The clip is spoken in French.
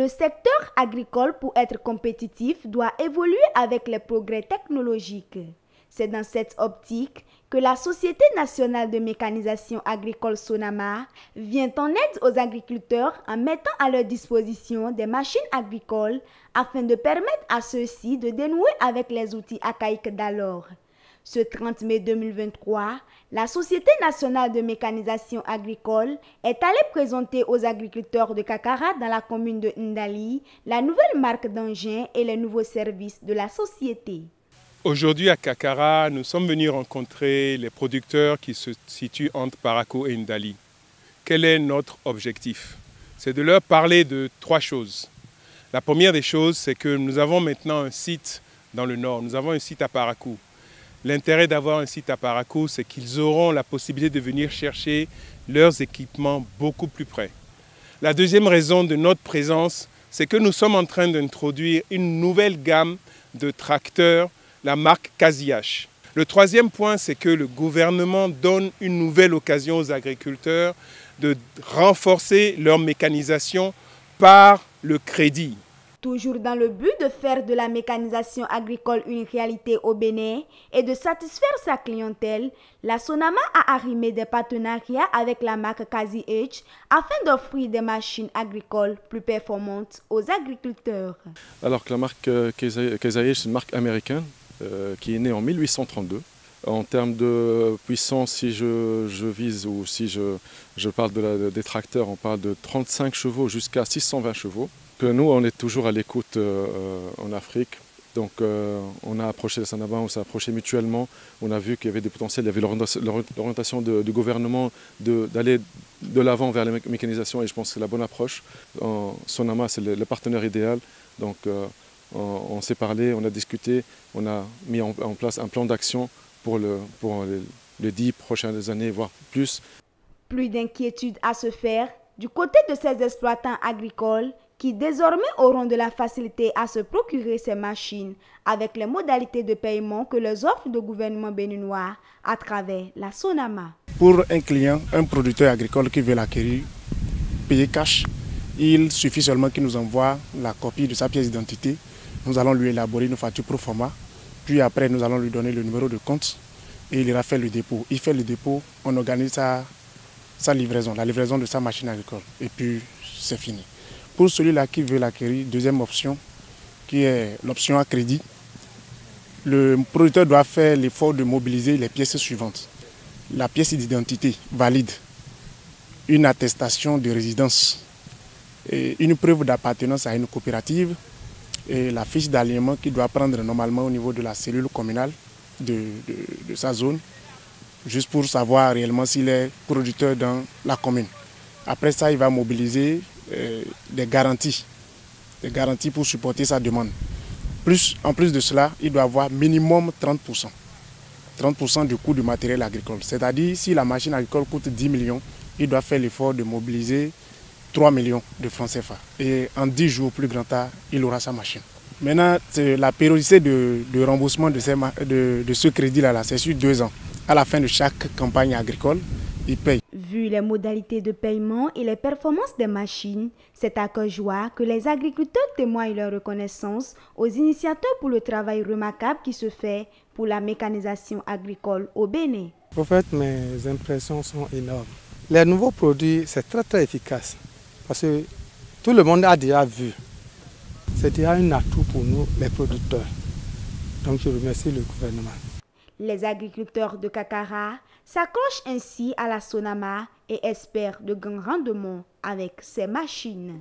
Le secteur agricole, pour être compétitif, doit évoluer avec les progrès technologiques. C'est dans cette optique que la Société nationale de mécanisation agricole Sonama vient en aide aux agriculteurs en mettant à leur disposition des machines agricoles afin de permettre à ceux-ci de dénouer avec les outils archaïques d'alors. Ce 30 mai 2023, la Société nationale de mécanisation agricole est allée présenter aux agriculteurs de Kakara dans la commune de Ndali la nouvelle marque d'engins et les nouveaux services de la société. Aujourd'hui à Kakara, nous sommes venus rencontrer les producteurs qui se situent entre Parakou et Ndali. Quel est notre objectif? C'est de leur parler de trois choses. La première des choses, c'est que nous avons maintenant un site dans le nord, nous avons un site à Parakou. L'intérêt d'avoir un site à Parakou, c'est qu'ils auront la possibilité de venir chercher leurs équipements beaucoup plus près. La deuxième raison de notre présence, c'est que nous sommes en train d'introduire une nouvelle gamme de tracteurs, la marque Casiache. Le troisième point, c'est que le gouvernement donne une nouvelle occasion aux agriculteurs de renforcer leur mécanisation par le crédit. Toujours dans le but de faire de la mécanisation agricole une réalité au Bénin et de satisfaire sa clientèle, la Sonama a arrimé des partenariats avec la marque Casiache afin d'offrir des machines agricoles plus performantes aux agriculteurs. Alors que la marque Casiache, c'est une marque américaine qui est née en 1832. En termes de puissance, si je vise ou si je parle des tracteurs, on parle de 35 chevaux jusqu'à 620 chevaux. Nous, on est toujours à l'écoute en Afrique. Donc on a approché les Sonama, on s'est approché mutuellement. On a vu qu'il y avait des potentiels, il y avait l'orientation du gouvernement d'aller de l'avant vers la mécanisation et je pense que c'est la bonne approche. Sonama, c'est le partenaire idéal. Donc on s'est parlé, on a discuté, on a mis en place un plan d'action pour les 10 prochaines années, voire plus. Plus d'inquiétude à se faire du côté de ces exploitants agricoles qui désormais auront de la facilité à se procurer ces machines avec les modalités de paiement que les offre le gouvernement béninois à travers la Sonama. Pour un client, un producteur agricole qui veut l'acquérir, payer cash, il suffit seulement qu'il nous envoie la copie de sa pièce d'identité. Nous allons lui élaborer une facture pro forma, puis après nous allons lui donner le numéro de compte et il ira faire le dépôt. Il fait le dépôt, on organise sa livraison, la livraison de sa machine agricole et puis c'est fini. Pour celui-là qui veut l'acquérir, deuxième option, qui est l'option à crédit, le producteur doit faire l'effort de mobiliser les pièces suivantes. La pièce d'identité valide, une attestation de résidence, et une preuve d'appartenance à une coopérative et la fiche d'alignement qu'il doit prendre normalement au niveau de la cellule communale de sa zone, juste pour savoir réellement s'il est producteur dans la commune. Après ça, il va mobiliser des garanties pour supporter sa demande. En plus de cela, il doit avoir minimum 30%. 30% du coût du matériel agricole. C'est-à-dire, si la machine agricole coûte 10 millions, il doit faire l'effort de mobiliser 3 millions de francs CFA. Et en 10 jours, plus grand tard, il aura sa machine. Maintenant, la périodicité de remboursement de ce crédit-là, c'est sur 2 ans. À la fin de chaque campagne agricole, il paye. Vu les modalités de paiement et les performances des machines, c'est à cœur joie que les agriculteurs témoignent leur reconnaissance aux initiateurs pour le travail remarquable qui se fait pour la mécanisation agricole au Bénin. En fait, mes impressions sont énormes. Les nouveaux produits, c'est très efficace parce que tout le monde a déjà vu. C'est déjà un atout pour nous, les producteurs. Donc je remercie le gouvernement. Les agriculteurs de Kakara s'accrochent ainsi à la Sonama et espèrent de grands rendements avec ces machines.